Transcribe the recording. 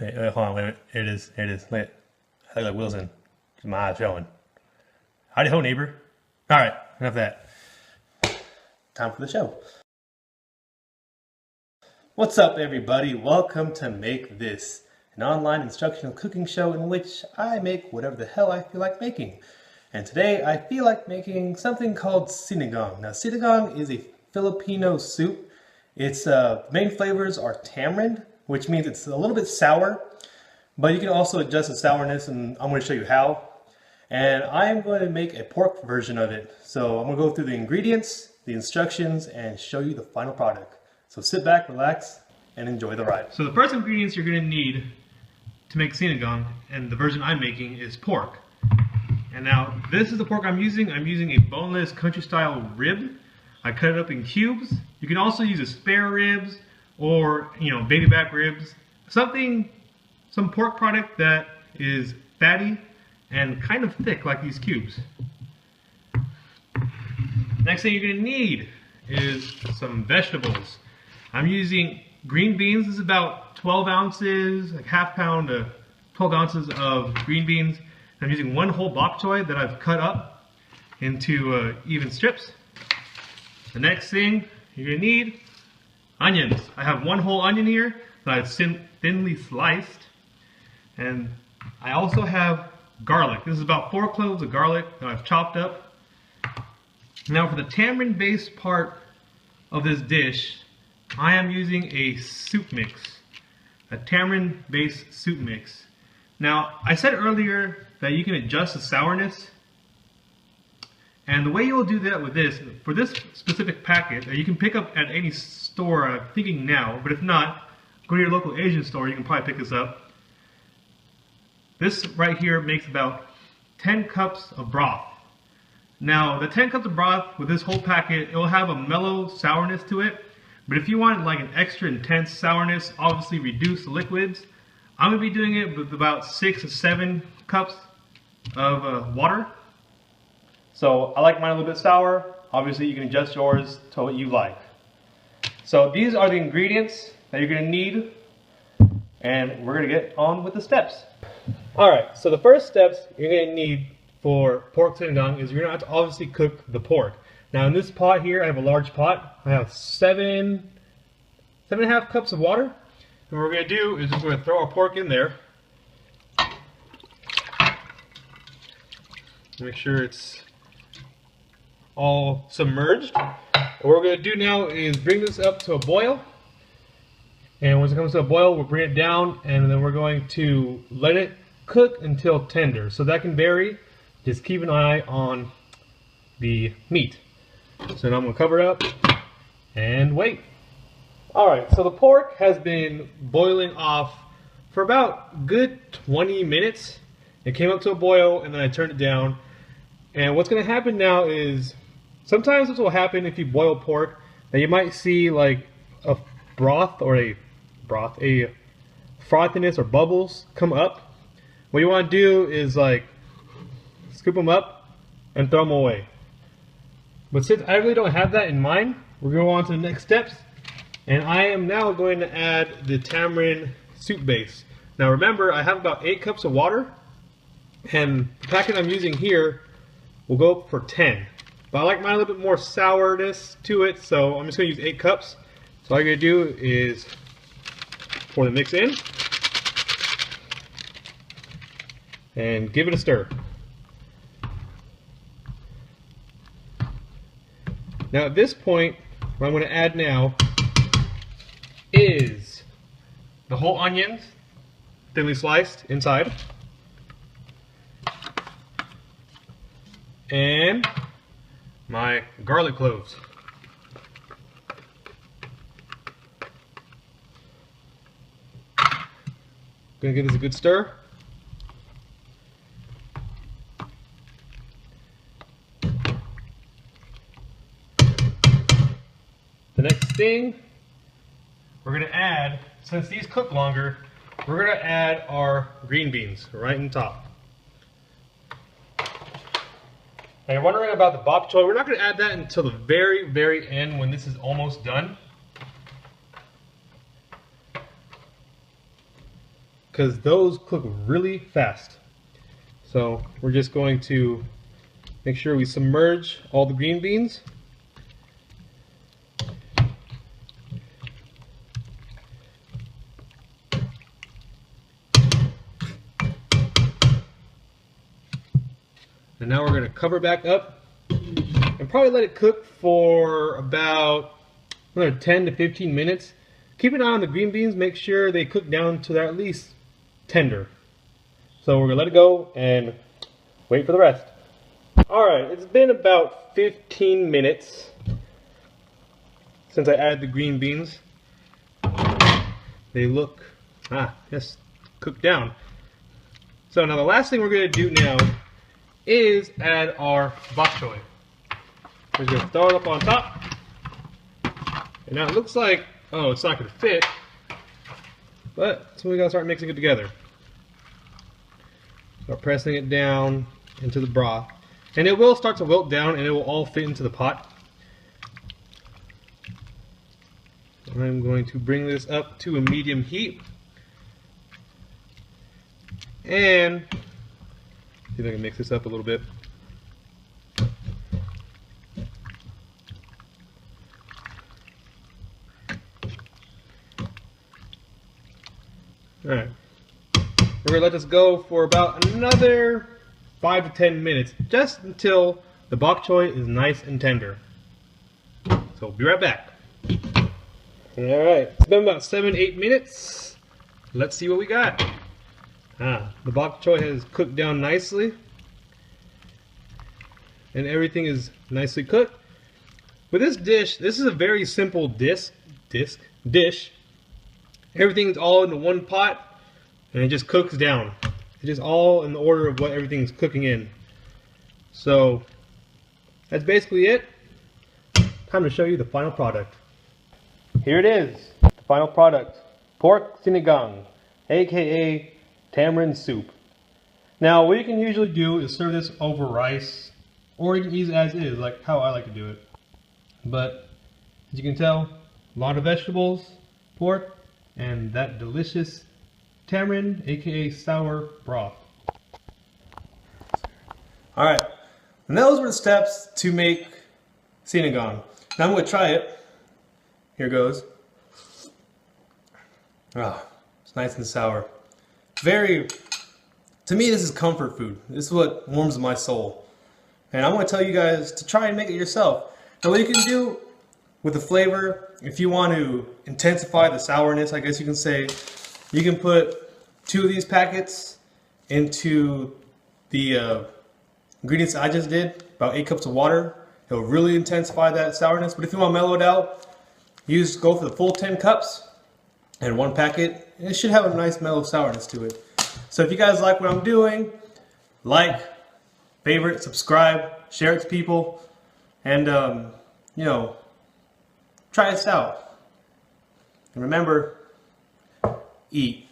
Wait, hold on, wait, it is, it is. Wait, I look like Wilson. My eyes showing. Howdy ho, neighbor. All right, enough of that. Time for the show. What's up, everybody? Welcome to Make This, an online instructional cooking show in which I make whatever the hell I feel like making. And today I feel like making something called Sinigang. Now, Sinigang is a Filipino soup. Its main flavors are tamarind, which means it's a little bit sour, but you can also adjust the sourness, and I'm going to show you how. And I am going to make a pork version of it. So I'm going to go through the ingredients, the instructions, and show you the final product. So sit back, relax, and enjoy the ride. So the first ingredients you're going to need to make sinigang, and the version I'm making, is pork. And now this is the pork I'm using. I'm using a boneless country style rib. I cut it up in cubes. You can also use a spare ribs or, baby back ribs. Some pork product that is fatty and kind of thick like these cubes. Next thing you're gonna need is some vegetables. I'm using green beans. This is about 12 ounces, like half pound to 12 ounces of green beans. I'm using one whole bok choy that I've cut up into even strips. The next thing you're gonna need, onions. I have one whole onion here that I've thinly sliced. And I also have garlic. This is about 4 cloves of garlic that I've chopped up. Now for the tamarind based part of this dish, I am using a soup mix. A tamarind based soup mix. Now I said earlier that you can adjust the sourness. And the way you'll do that with this, for this specific packet that you can pick up at any store, I'm thinking now, but if not, go to your local Asian store, you can probably pick this up. This right here makes about 10 cups of broth. Now, the 10 cups of broth with this whole packet, it will have a mellow sourness to it. But if you want like an extra intense sourness, obviously reduce the liquids. I'm going to be doing it with about 6 to 7 cups of water. So I like mine a little bit sour. Obviously, you can adjust yours to what you like. So these are the ingredients that you're going to need. And we're going to get on with the steps. Alright, so the first steps you're going to need for pork sinigang is you're going to have to obviously cook the pork. Now in this pot here, I have a large pot. I have 7.5 cups of water. And what we're going to do is we're going to throw our pork in there. Make sure it's all submerged. And what we're going to do now is bring this up to a boil. And once it comes to a boil, we'll bring it down, and then we're going to let it cook until tender. So that can vary. Just keep an eye on the meat. So now I'm going to cover it up and wait. Alright, so the pork has been boiling off for about a good 20 minutes. It came up to a boil, and then I turned it down. And what's going to happen now is, sometimes this will happen if you boil pork, that you might see like a broth or a frothiness or bubbles come up. What you want to do is like scoop them up and throw them away. But since I really don't have that in mind, we're going to go on to the next steps. And I am now going to add the tamarind soup base. Now remember, I have about 8 cups of water, and the packet I'm using here will go for 10. But I like mine a little bit more sourness to it, so I'm just going to use 8 cups. So all you're going to do is pour the mix in and give it a stir. Now at this point, what I'm going to add now is the whole onions, thinly sliced inside, and my garlic cloves. Gonna give this a good stir. The next thing we're gonna add, since these cook longer, we're gonna add our green beans right in top. Now you're wondering about the bok choy. We're not gonna add that until the very, very end when this is almost done. because those cook really fast. So we're just going to make sure we submerge all the green beans. And now we're going to cover back up and probably let it cook for about another 10 to 15 minutes. Keep an eye on the green beans, make sure they cook down to they're at least tender. So we're going to let it go and wait for the rest. Alright, it's been about 15 minutes since I added the green beans. They look, just cooked down. So now the last thing we're going to do now is add our bok choy. We're just going to throw it up on top. And now it looks like, oh, it's not going to fit. But, so we got to start mixing it together. Start pressing it down into the broth. And it will start to wilt down and it will all fit into the pot. I'm going to bring this up to a medium heat. And see if I can mix this up a little bit. Alright. We're going to let this go for about another 5 to 10 minutes, just until the bok choy is nice and tender. So we'll be right back. Alright, it's been about 7-8 minutes. Let's see what we got. The bok choy has cooked down nicely. And everything is nicely cooked. With this dish, this is a very simple dish. Everything's all into one pot and it just cooks down. It's just all in the order of what everything's cooking in. So that's basically it. Time to show you the final product. Here it is, the final product. Pork sinigang, aka tamarind soup. Now what you can usually do is serve this over rice, or you can eat it as is, like how I like to do it. But as you can tell, a lot of vegetables, pork, and that delicious tamarind, aka sour broth. Alright, and those were the steps to make sinigang. Now I'm going to try it. Here goes. It's nice and sour. To me this is comfort food. This is what warms my soul. And I want to tell you guys to try and make it yourself. Now what you can do with the flavor, if you want to intensify the sourness, I guess you can say, you can put 2 of these packets into the ingredients I just did, about 8 cups of water. It'll really intensify that sourness. But if you want to mellow it out, go for the full 10 cups and 1 packet. And it should have a nice mellow sourness to it. So if you guys like what I'm doing, like, favorite, subscribe, share it to people, and try this out. And remember, eat.